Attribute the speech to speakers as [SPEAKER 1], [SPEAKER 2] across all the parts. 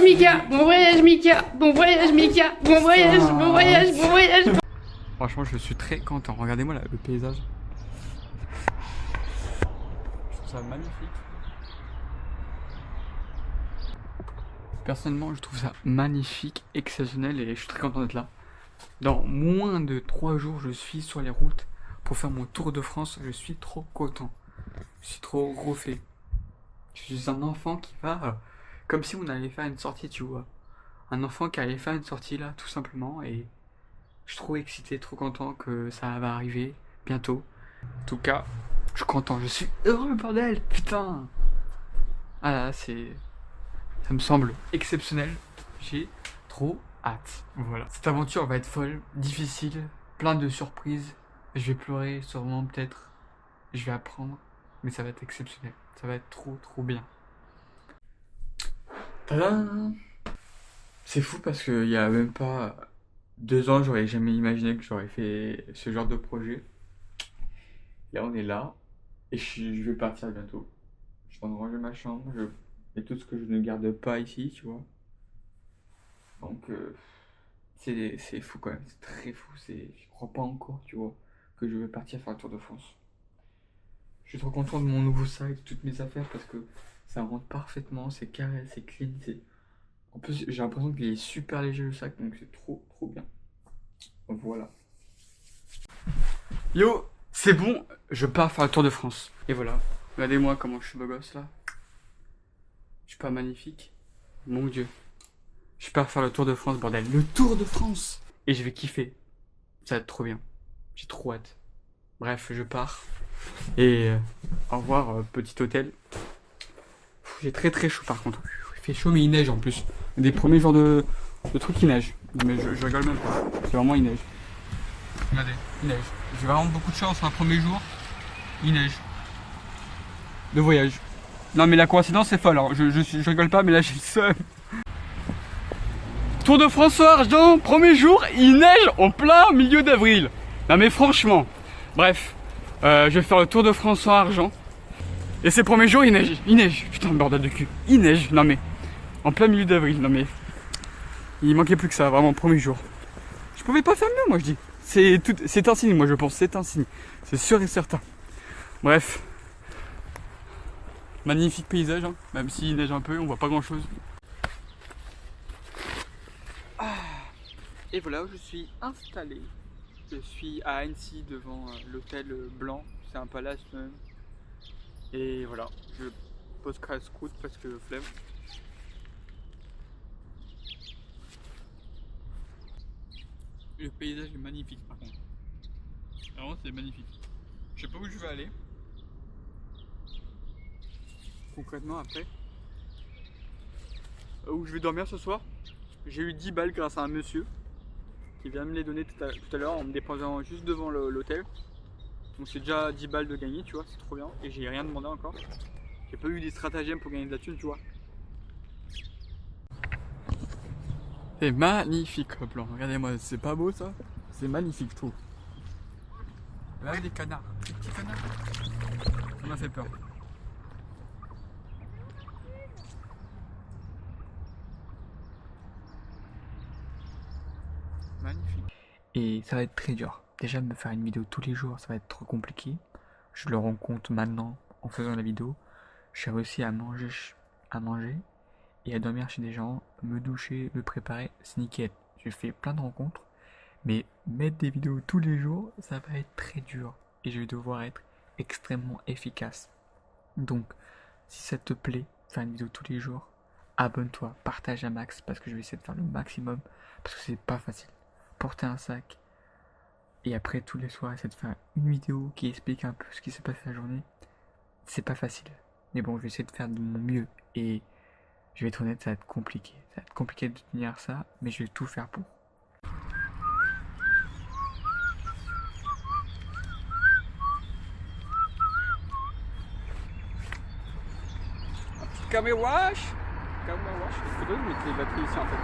[SPEAKER 1] Mika, bon voyage Mika, bon voyage Mika, bon voyage, bon voyage, bon voyage.
[SPEAKER 2] Franchement, je suis très content. Regardez-moi là, le paysage. Je trouve ça magnifique. Personnellement, je trouve ça magnifique, exceptionnel et je suis très content d'être là. Dans moins de 3 jours, je suis sur les routes pour faire mon tour de France. Je suis trop content. Je suis trop refait. Je suis un enfant qui va... comme si on allait faire une sortie, tu vois. Un enfant qui allait faire une sortie là, tout simplement. Et je suis trop excité, trop content que ça va arriver bientôt. En tout cas, je suis content. Je suis heureux, bordel. Putain. Ah là, c'est... ça me semble exceptionnel. J'ai trop hâte. Voilà. Cette aventure va être folle, difficile, plein de surprises. Je vais pleurer, sûrement, peut-être. Je vais apprendre. Mais ça va être exceptionnel. Ça va être trop, trop bien. Tadam! C'est fou parce qu'il y a même pas 2 ans, j'aurais jamais imaginé que j'aurais fait ce genre de projet. Là, on est là. Et je vais partir bientôt. Je vais ranger ma chambre. Et tout ce que je ne garde pas ici, tu vois. Donc, c'est fou quand même. C'est très fou. Je crois pas encore, tu vois, que je vais partir faire le Tour de France. Je suis trop content de mon nouveau sac, de toutes mes affaires parce que ça rentre parfaitement, c'est carré, c'est clean. En plus, j'ai l'impression qu'il est super léger le sac, donc c'est trop, trop bien. Voilà. Yo, c'est bon, je pars faire le Tour de France. Et voilà, regardez-moi comment je suis beau gosse là. Je suis pas magnifique? Mon Dieu. Je pars faire le Tour de France, bordel. Le Tour de France! Et je vais kiffer. Ça va être trop bien. J'ai trop hâte. Bref, je pars. Et au revoir, petit hôtel. J'ai très très chaud par contre. Il fait chaud mais il neige en plus. Des premiers jours de trucs il neige. Mais je rigole même pas. C'est vraiment il neige. Regardez, il neige. J'ai vraiment beaucoup de chance un premier jour. Il neige. De voyage. Non mais la coïncidence c'est folle. Alors, je rigole pas mais là j'ai le seum. Tour de François Argent, premier jour, il neige en plein milieu d'avril. Non mais franchement. Bref. Je vais faire le Tour de François Argent. Et ces premiers jours, il neige. Putain, bordel de cul. Il neige, non mais. En plein milieu d'avril, non mais. Il manquait plus que ça, vraiment, premier jour. Je pouvais pas faire mieux, moi je dis. C'est un signe, moi je pense, c'est un signe. C'est sûr et certain. Bref. Magnifique paysage, hein. Même s'il neige un peu, on voit pas grand chose. Et voilà où je suis installé. Je suis à Annecy devant l'hôtel Blanc, c'est un palace même. Et voilà, je pose casse-croûte parce que flemme. Le paysage est magnifique par contre. Vraiment c'est magnifique. Je sais pas où je vais aller. Concrètement après. Où je vais dormir ce soir. J'ai eu 10 balles grâce à un monsieur qui vient me les donner tout à l'heure en me déposant juste devant l'hôtel. Donc c'est déjà 10 balles de gagner, tu vois, c'est trop bien. Et j'ai rien demandé encore. J'ai pas eu des stratagèmes pour gagner de la thune, tu vois. C'est magnifique le plan, regardez-moi, c'est pas beau ça? C'est magnifique, je trouve. Là, il y a des canards, des petits canards. Ça m'a fait peur. Magnifique. Et ça va être très dur. Déjà, me faire une vidéo tous les jours, ça va être trop compliqué. Je le rends compte maintenant en faisant la vidéo. J'ai réussi à manger et à dormir chez des gens, me doucher, me préparer, c'est nickel. J'ai fait plein de rencontres, mais mettre des vidéos tous les jours, ça va être très dur. Et je vais devoir être extrêmement efficace. Donc, si ça te plaît, faire une vidéo tous les jours, abonne-toi, partage un max, parce que je vais essayer de faire le maximum, parce que c'est pas facile. Porter un sac, et après tous les soirs essayer de faire une vidéo qui explique un peu ce qui s'est passé la journée, c'est pas facile. Mais bon, je vais essayer de faire de mon mieux, et je vais être honnête, ça va être compliqué. Ça va être compliqué de tenir ça, mais je vais tout faire pour. Camera wash. Il faudrait mettre les batteries ici en fait.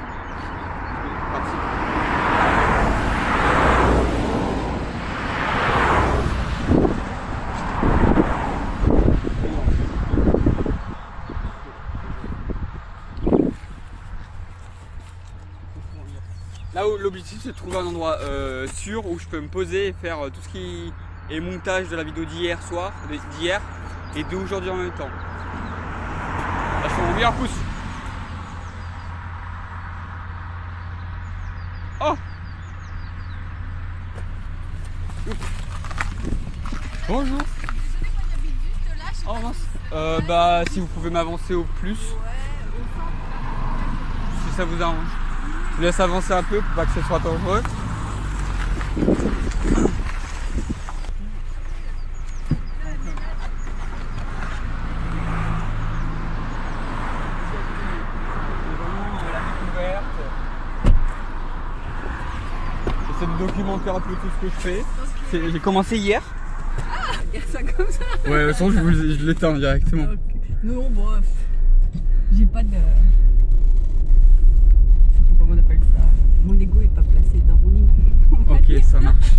[SPEAKER 3] Là où l'objectif c'est de trouver un endroit sûr où je peux me poser et faire tout ce qui est montage de la vidéo d'hier soir, d'hier et d'aujourd'hui en même temps. Là je fais mon meilleur pouce. Oh! Bonjour. Oh mince. Bah si vous pouvez m'avancer au plus. Si ça vous arrange. Je vous laisse avancer un peu pour pas que ce soit dangereux. J'essaie de documenter un peu tout ce que je fais. J'ai commencé hier.
[SPEAKER 4] Regarde ça comme ça.
[SPEAKER 3] Ouais, sans je l'éteins directement.
[SPEAKER 4] Okay. Non, bon, j'ai pas de. Je sais pas comment on appelle ça. Mon ego est pas placé dans mon image.
[SPEAKER 3] Ok, ça marche.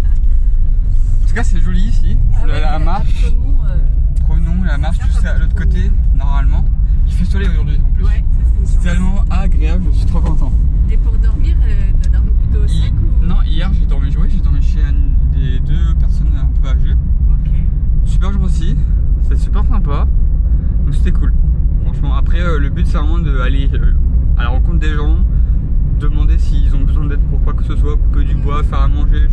[SPEAKER 3] En tout cas, c'est joli ici. La marche. Prenons la marche, tout ça à l'autre côté, normalement. Il fait soleil aujourd'hui en plus.
[SPEAKER 4] Ouais,
[SPEAKER 3] c'est tellement agréable, je suis trop content.
[SPEAKER 4] Et pour dormir, t'as dormi plutôt au sec ou...
[SPEAKER 3] Non, hier j'ai dormi chez des deux personnes un peu âgées.
[SPEAKER 4] Ok.
[SPEAKER 3] Super gentil, c'est super sympa. Donc c'était cool. Franchement, après le but c'est vraiment d'aller à la rencontre des gens, demander s'ils ont besoin d'aide pour quoi que ce soit, couper du bois, faire à manger.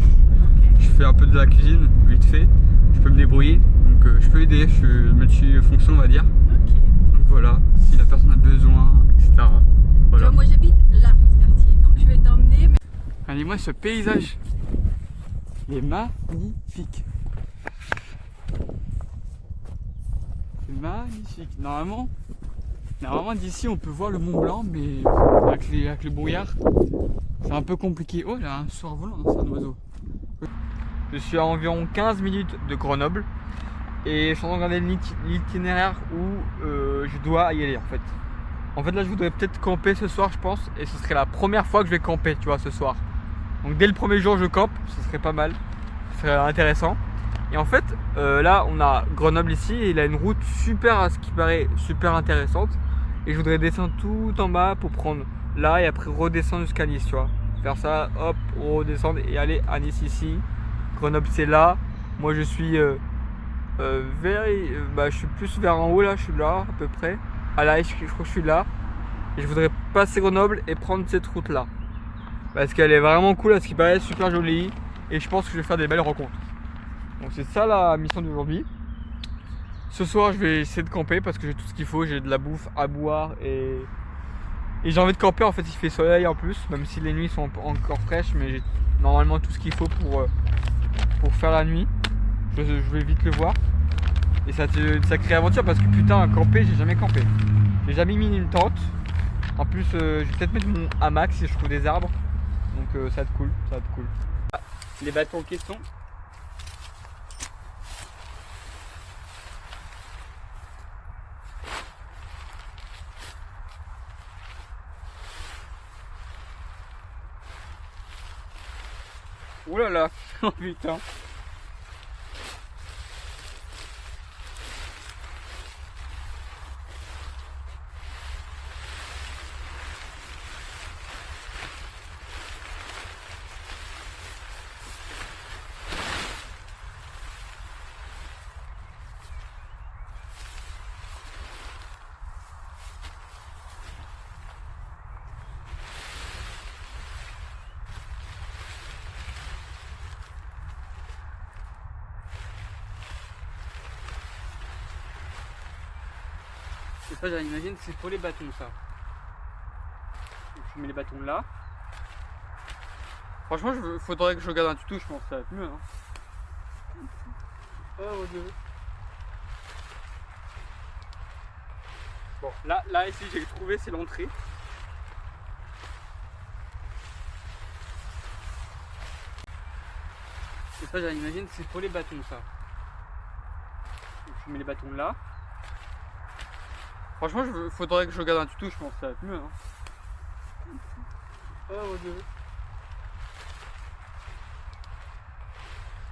[SPEAKER 3] Je fais un peu de la cuisine, vite fait. Je peux me débrouiller, donc je peux aider, je suis multifonction on va dire.
[SPEAKER 4] Ok.
[SPEAKER 3] Donc voilà, si la personne a besoin, etc. Voilà.
[SPEAKER 4] Tu vois, moi j'habite là, ce quartier, donc je vais t'emmener. Mais...
[SPEAKER 3] Regardez-moi ce paysage. Il est magnifique. C'est magnifique. Normalement d'ici on peut voir le Mont Blanc, mais avec le brouillard, c'est un peu compliqué. Oh, il y a un soir volant, non, c'est un oiseau. Je suis à environ 15 minutes de Grenoble et je suis en train de regarder l'itinéraire où je dois y aller en fait. En fait là je voudrais peut-être camper ce soir je pense, et ce serait la première fois que je vais camper tu vois ce soir. Donc dès le premier jour je campe, ce serait pas mal, ce serait intéressant. Et en fait là on a Grenoble ici et il a une route super, à ce qui paraît, super intéressante. Et je voudrais descendre tout en bas pour prendre là et après redescendre jusqu'à Nice tu vois. Faire ça, hop, redescendre et aller à Nice ici. Grenoble c'est là, moi je suis je suis plus vers en haut là, je suis là à peu près. Ah là, je crois que je suis là. Et je voudrais passer Grenoble et prendre cette route là. Parce qu'elle est vraiment cool, à ce qui paraît, super jolie. Et je pense que je vais faire des belles rencontres. Donc c'est ça la mission d'aujourd'hui. Ce soir je vais essayer de camper parce que j'ai tout ce qu'il faut. J'ai de la bouffe à boire et j'ai envie de camper. En fait il fait soleil en plus. Même si les nuits sont encore fraîches. Mais j'ai normalement tout ce qu'il faut pour faire la nuit. Je vais vite le voir. Et ça c'est une sacrée aventure parce que putain camper j'ai jamais campé. J'ai jamais mis une tente. En plus je vais peut-être mettre mon hamac si je trouve des arbres. Donc ça va être cool, ça va être cool. Les bateaux en question. Ouh là là, oh putain. Et ça j'imagine c'est pour les bâtons ça. Donc, je mets les bâtons là. Franchement faudrait que je regarde un tuto, je pense que ça va être mieux. Hein. Oh mon dieu. Bon là ici j'ai trouvé, c'est l'entrée. Et ça j'imagine c'est pour les bâtons ça. Donc, je mets les bâtons là. Franchement faudrait que je regarde un tuto, je pense que ça va être mieux. Hein. Oh mon dieu.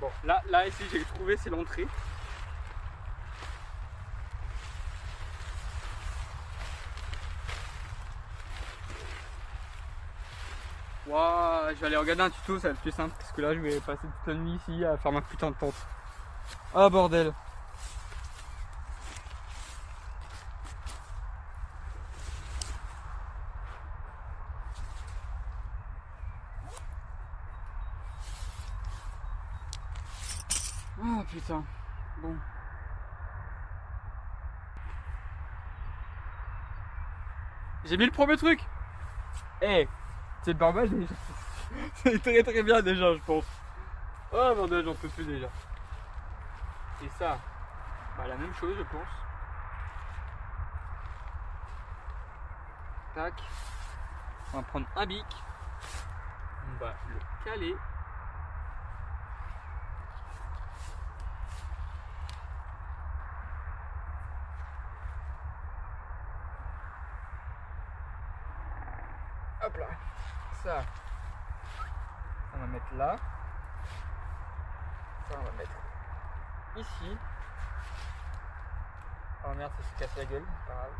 [SPEAKER 3] Bon là ici j'ai trouvé, c'est l'entrée. Waouh, je vais aller regarder un tuto, ça va être plus simple. Parce que là, je vais passer toute la nuit ici à faire ma putain de tente. Ah bordel. Ah putain. Bon. J'ai mis le premier truc. Eh, c'est pas mal déjà. C'est très très bien déjà, je pense. Oh bordel, j'en peux plus déjà. Et ça, bah, la même chose, je pense. Tac. On va prendre un bic. On va le caler. Hop là. Ça, on va mettre là. Ça, on va mettre ici. Oh merde, ça s'est cassé la gueule, c'est pas grave.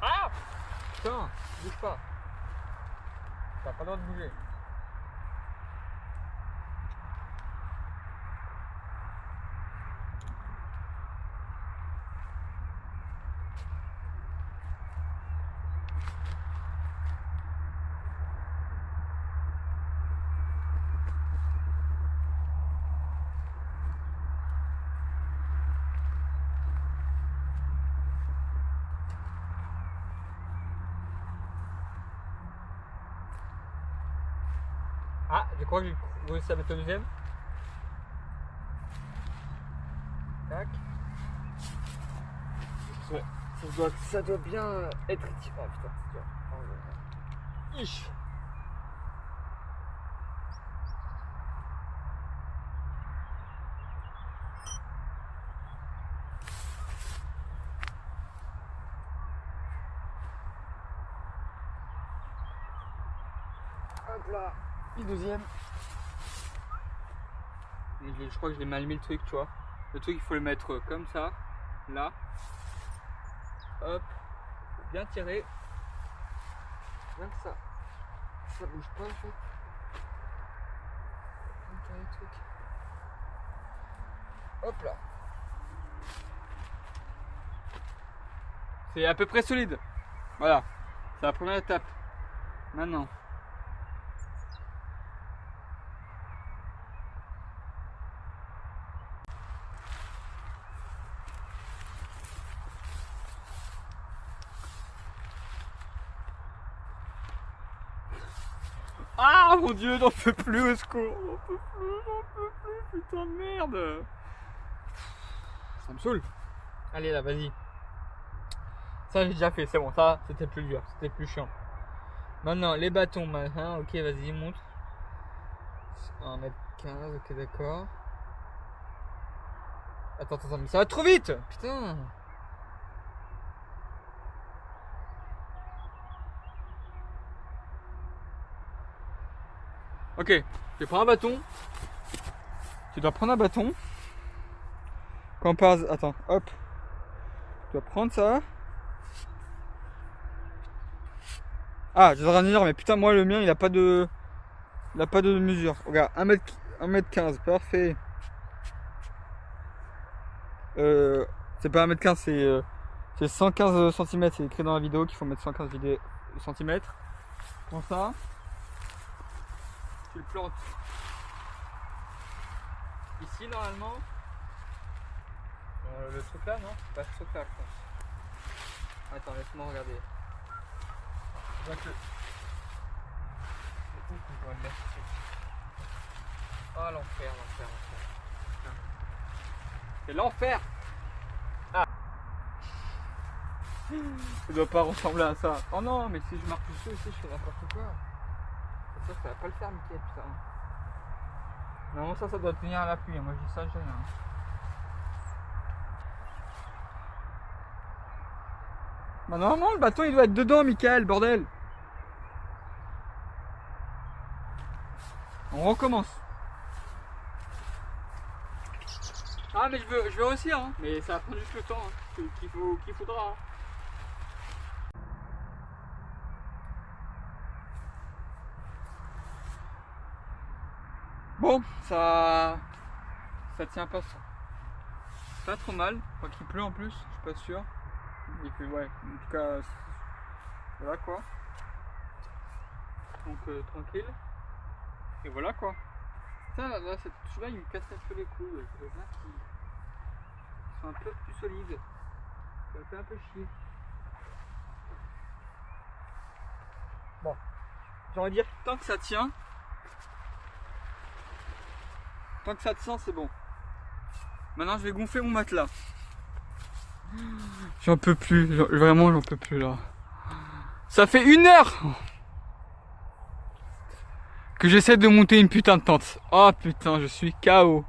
[SPEAKER 3] Ah putain, bouge pas. T'as pas le droit de bouger. Ah, je crois que j'ai réussi à mettre le deuxième. Tac. Ouais, ça doit bien être ici. Oh putain, c'est dur. Oh, ich. Hop là, le deuxième. Je crois que j'ai mal mis le truc, tu vois. Le truc, il faut le mettre comme ça, là. Hop, bien tirer. Bien que ça. Ça bouge pas en fait. Bien tirer le truc. Hop là. C'est à peu près solide. Voilà. C'est la première étape. Maintenant. Ah mon dieu, j'en peux plus au secours. J'en peux plus, putain de merde. Ça me saoule. Allez là, vas-y. Ça j'ai déjà fait, c'est bon, ça c'était plus dur, c'était plus chiant. Maintenant les bâtons, machin, ok vas-y montre. 1m15, ok d'accord. Attends, mais ça va trop vite. Putain. Ok, tu prends un bâton. Tu dois prendre un bâton. Quand on passe, attends, hop. Tu dois prendre ça. Ah, je dois dire, mais putain, moi le mien il a pas de. Il a pas de mesure. Regarde, 1m15, parfait. C'est pas 1m15, c'est 115 cm. C'est écrit dans la vidéo qu'il faut mettre 115 cm. Prends ça. Tu le plantes ici normalement. Le truc là, non? Pas ce truc là, je pense. Attends, laisse-moi regarder. Je vois que. Où qu'on pourrait le mettre ici? Oh l'enfer. C'est l'enfer! Ah! Ça doit pas ressembler à ça. Oh non, mais si je marque dessus aussi, je fais n'importe quoi. Ça va pas le faire, Mickaël, putain. Non, ça doit tenir à l'appui. Moi, je dis ça, je dis rien. Bah, normalement, le bâton il doit être dedans, Mickaël, bordel. On recommence. Ah mais je veux aussi hein. Mais ça va prendre juste le temps hein, qu'il faudra. Hein. Bon, ça tient pas trop mal. Enfin, qu'il pleut en plus, je suis pas sûr. Il fait, ouais, en tout cas, voilà quoi. Donc tranquille. Et voilà quoi. Ça, là, celui-là il me casse un peu les couilles. Il y en a qui sont un peu plus solides. Ça me fait un peu chier. Bon, j'ai envie de dire tant que ça tient. Tant que ça tient, c'est bon. Maintenant, je vais gonfler mon matelas. J'en peux plus, vraiment, j'en peux plus là. Ça fait 1 heure que j'essaie de monter une putain de tente. Oh putain, je suis KO.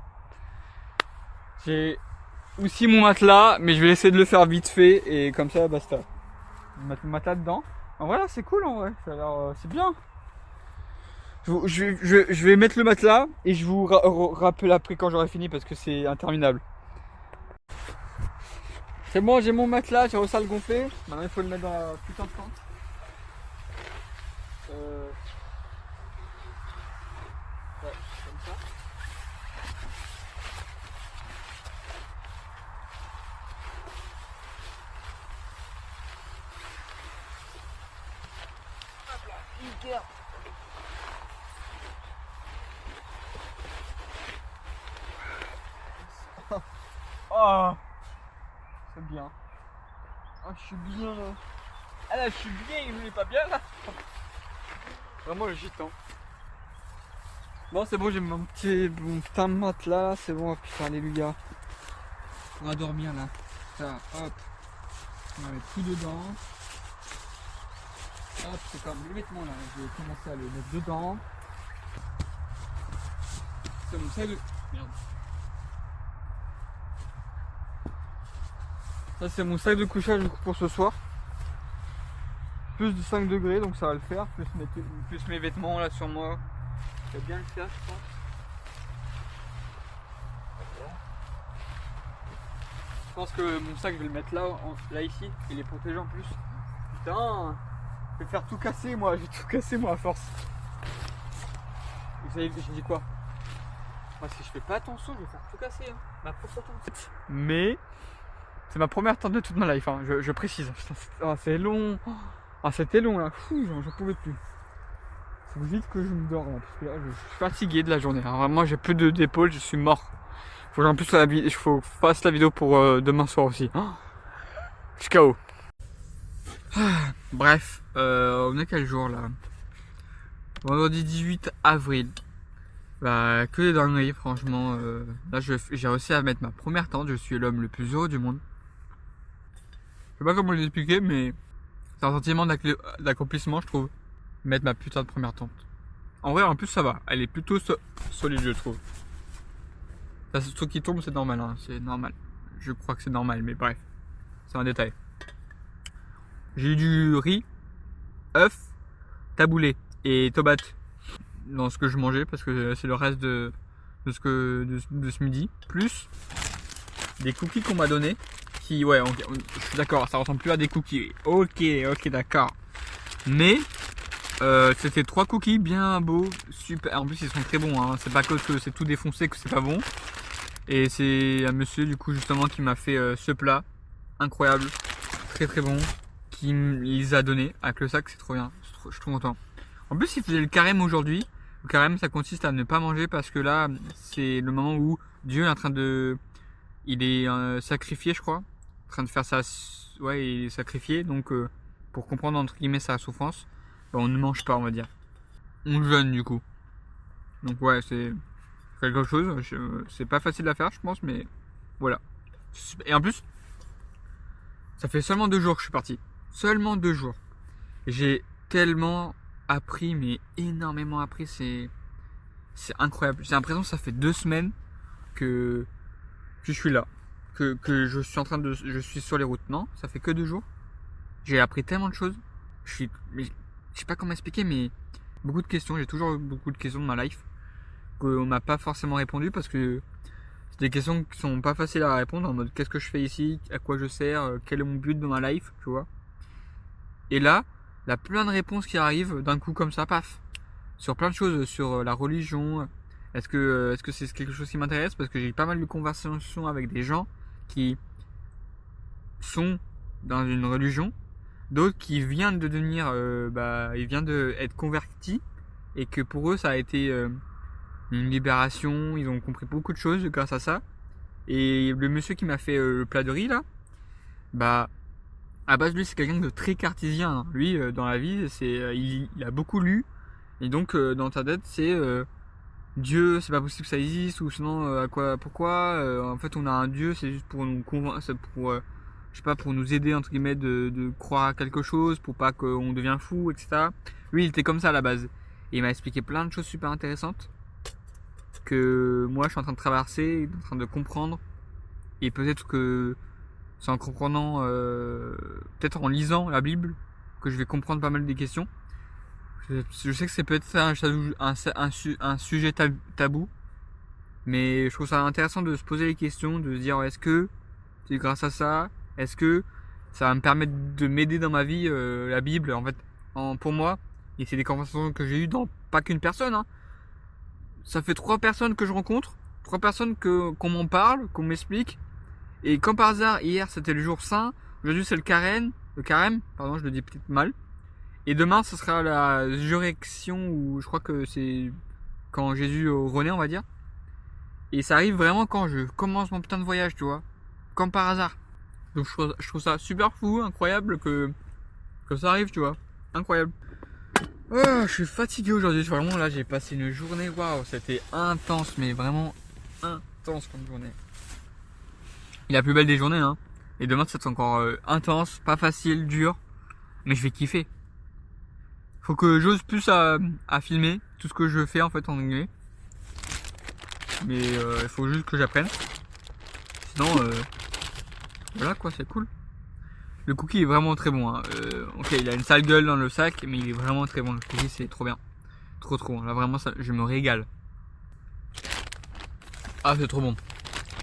[SPEAKER 3] J'ai aussi mon matelas, mais je vais essayer de le faire vite fait et comme ça, basta. Je vais mettre mon matelas dedans. En vrai, là, c'est cool en vrai. Ça a l'air, c'est bien. Je vais mettre le matelas et je vous rappelle après quand j'aurai fini parce que c'est interminable. C'est bon, j'ai mon matelas, j'ai réussi à le gonfler. Maintenant il faut le mettre dans la putain de tente. Ouais, comme ça. Hop là, nickel. Oh, c'est bien. Oh, je suis bien là. Ah là, je suis bien, il est pas bien là. Vraiment le gitan. Bon, c'est bon, j'ai mon putain de matelas, c'est bon, putain, alléluia. On va dormir là. Ça, hop. On va mettre tout dedans. Hop, c'est comme le vêtement là, je vais commencer à le mettre dedans. C'est mon sac de. Merde. Ça c'est mon sac de couchage pour ce soir. Plus de 5 degrés donc ça va le faire. Plus mes vêtements là sur moi. Ça va bien le faire je pense. Je pense que mon sac je vais le mettre là ici. Il est protégé en plus. Putain, je vais faire tout casser moi. J'ai tout cassé moi à force. Vous savez, j'ai dit quoi? Moi si je fais pas attention je vais faire tout casser. Hein. Ma propre tente. Mais c'est ma première tente de toute ma life, hein. Je précise. Putain, c'est long. Ah, c'était long là. J'en pouvais plus. Faut vite que je me dors là, parce que là, je suis fatigué de la journée. Alors, vraiment, j'ai plus d'épaule, je suis mort. Faut que je fasse la vidéo pour demain soir aussi. Oh, je suis KO. Bref, on est quel jour là? Vendredi 18 avril. Bah, que des dingueries, franchement. Là, j'ai réussi à mettre ma première tente. Je suis l'homme le plus heureux du monde. Je sais pas comment l'expliquer, mais c'est un sentiment d'accomplissement, je trouve. Mettre ma putain de première tente. En vrai, en plus, ça va. Elle est plutôt solide, je trouve. Là, ce truc qui tombe, c'est normal. Hein. C'est normal. Je crois que c'est normal, mais bref. C'est un détail. J'ai eu du riz, œuf, taboulé et tomate dans ce que je mangeais parce que c'est le reste de ce midi. Plus des cookies qu'on m'a donné. Qui, ouais, je suis d'accord, ça ressemble plus à des cookies. Ok, d'accord. Mais c'était 3 cookies bien beaux, super. En plus, ils sont très bons. Hein. C'est pas que c'est tout défoncé que c'est pas bon. Et c'est un monsieur du coup justement qui m'a fait ce plat incroyable, très très bon, qui me les a donné avec le sac. C'est trop bien. Je suis trop content. En plus, il faisait le carême aujourd'hui. Le carême, ça consiste à ne pas manger parce que là, c'est le moment où Dieu est en train de, il est sacrifié, je crois, en train de faire ça. Ouais, il est sacrifié. Donc, pour comprendre entre guillemets sa souffrance, on ne mange pas, on va dire. On jeûne du coup. Donc ouais, c'est quelque chose. C'est pas facile à faire, je pense, mais voilà. Et en plus, ça fait seulement 2 jours que je suis parti. Seulement 2 jours. J'ai tellement appris, mais énormément appris. C'est incroyable. J'ai l'impression que ça fait 2 semaines que je suis là. Que je suis sur les routes. Non, ça fait que 2 jours. J'ai appris tellement de choses. Je sais pas comment expliquer, mais beaucoup de questions. J'ai toujours eu beaucoup de questions de ma life qu'on m'a pas forcément répondu parce que
[SPEAKER 2] C'est des questions qui sont pas faciles à répondre, en mode qu'est-ce que je fais ici, à quoi je sers, quel est mon but dans ma life, tu vois. Et là, il y a plein de réponses qui arrivent d'un coup comme ça, paf. Sur plein de choses, sur la religion. Est-ce que c'est quelque chose qui m'intéresse? Parce que j'ai eu pas mal de conversations avec des gens qui sont dans une religion, d'autres qui viennent de devenir, ils viennent d'être convertis, et que pour eux ça a été une libération, ils ont compris beaucoup de choses grâce à ça. Et le monsieur qui m'a fait le plat de riz là, à base lui c'est quelqu'un de très cartésien, hein. Lui dans la vie il a beaucoup lu, et donc dans sa tête c'est Dieu, c'est pas possible que ça existe, ou sinon pourquoi en fait on a un Dieu, c'est juste pour nous convaincre, c'est pour je sais pas, pour nous aider entre guillemets de croire à quelque chose, pour pas qu'on devienne fou, etc. Lui il était comme ça à la base, et il m'a expliqué plein de choses super intéressantes que moi je suis en train de traverser, en train de comprendre, et peut-être que c'est en comprenant, peut-être en lisant la Bible, que je vais comprendre pas mal des questions. Je sais que c'est peut-être un sujet tabou, mais je trouve ça intéressant de se poser les questions, de se dire est-ce que c'est grâce à ça, est-ce que ça va me permettre de m'aider dans ma vie, la Bible en fait, pour moi, et c'est des conversations que j'ai eues dans pas qu'une personne, hein. Ça fait 3 personnes que je rencontre, 3 personnes qu'on m'en parle, qu'on m'explique, et comme par hasard, hier c'était le jour saint, aujourd'hui c'est le carême, pardon, je le dis peut-être mal. Et demain, ce sera la résurrection, ou je crois que c'est quand Jésus renaît, on va dire. Et ça arrive vraiment quand je commence mon putain de voyage, tu vois. Comme par hasard. Donc je trouve ça super fou, incroyable que ça arrive, tu vois. Incroyable. Oh, je suis fatigué aujourd'hui. Vraiment, là, j'ai passé une journée. Waouh, c'était intense, mais vraiment intense comme journée. Et la plus belle des journées, hein. Et demain, ça va être encore intense, pas facile, dur. Mais je vais kiffer. Faut que j'ose plus à filmer tout ce que je fais en fait en anglais. Mais il faut juste que j'apprenne. Sinon, voilà quoi, c'est cool. Le cookie est vraiment très bon, hein. Ok, il a une sale gueule dans le sac, mais il est vraiment très bon. Le cookie, c'est trop bien. Trop bon. Là vraiment, ça, je me régale. Ah, c'est trop bon.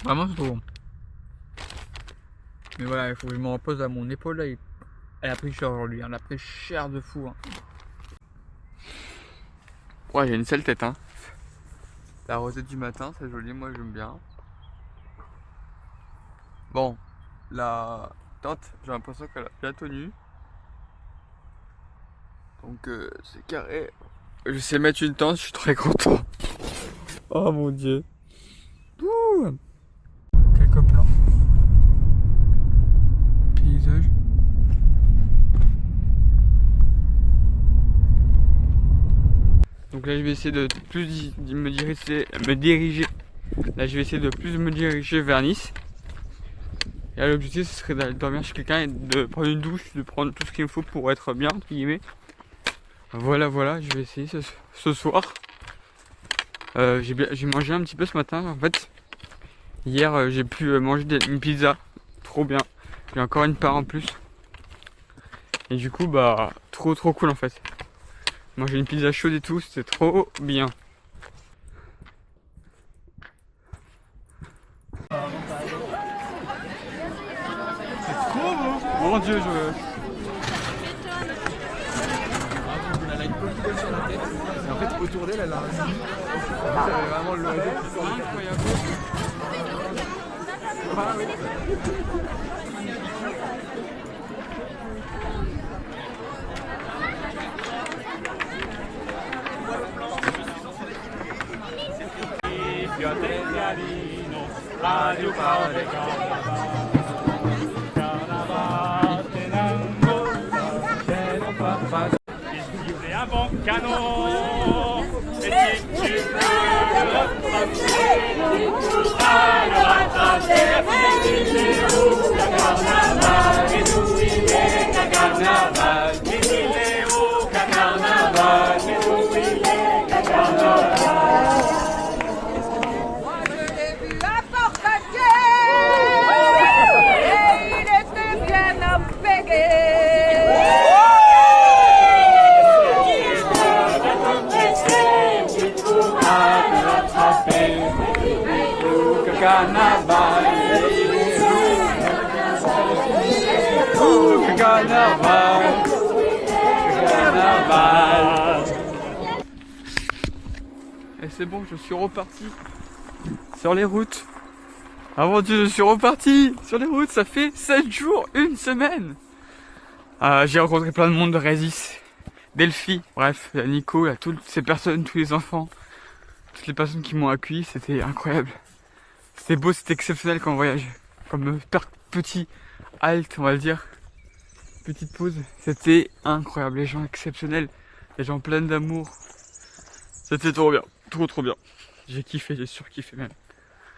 [SPEAKER 2] Vraiment, c'est trop bon. Mais voilà, il faut que je me repose à mon épaule là. Elle a pris cher aujourd'hui, elle a pris cher de fou, hein. Ouais, j'ai une sale tête, hein. La rosette du matin, c'est joli, moi j'aime bien. Bon, la tente, j'ai l'impression qu'elle a bien tenu. Donc c'est carré. Je sais mettre une tente, je suis très content. Oh mon dieu. Ouh. Quelques plans. Paysage. Donc là je vais essayer de plus me diriger. Là je vais essayer de plus me diriger vers Nice. Et là l'objectif ce serait d'aller dormir chez quelqu'un et de prendre une douche, de prendre tout ce qu'il me faut pour être bien entre guillemets. Voilà, je vais essayer ce soir. J'ai mangé un petit peu ce matin en fait. Hier j'ai pu manger une pizza. Trop bien. J'ai encore une part en plus. Et du coup trop cool en fait. Manger une pizza chaude et tout, c'était trop bien. C'est trop beau. Mon dieu,
[SPEAKER 5] Elle a une polygonale sur la tête. Et en fait, autour d'elle, elle a un nid. C'est vraiment le hasard qui sort.
[SPEAKER 3] incroyable.
[SPEAKER 5] Ah, oui.
[SPEAKER 6] Radio Padre il suivait un bon canon. Et si tu veux le rattraper, alors rattraper, il est où le carnaval? Et d'où il est qu'un carnaval? Et il est où qu'un carnaval? Et d'où il est qu'un carnaval?
[SPEAKER 3] carnaval, au carnaval, carnaval. Et c'est bon, je suis reparti sur les routes. Avant Dieu, je suis reparti sur les routes, ça fait 7 jours, une semaine. J'ai rencontré plein de monde de Rhésis, Delphi, bref, il y a Nico, il y a toutes ces personnes, tous les enfants, toutes les personnes qui m'ont accueilli, c'était incroyable. C'était beau, c'était exceptionnel comme voyage, comme petit halte, on va le dire, petite pause. C'était incroyable, les gens exceptionnels, les gens pleins d'amour. C'était trop bien, trop bien. J'ai kiffé, j'ai surkiffé même.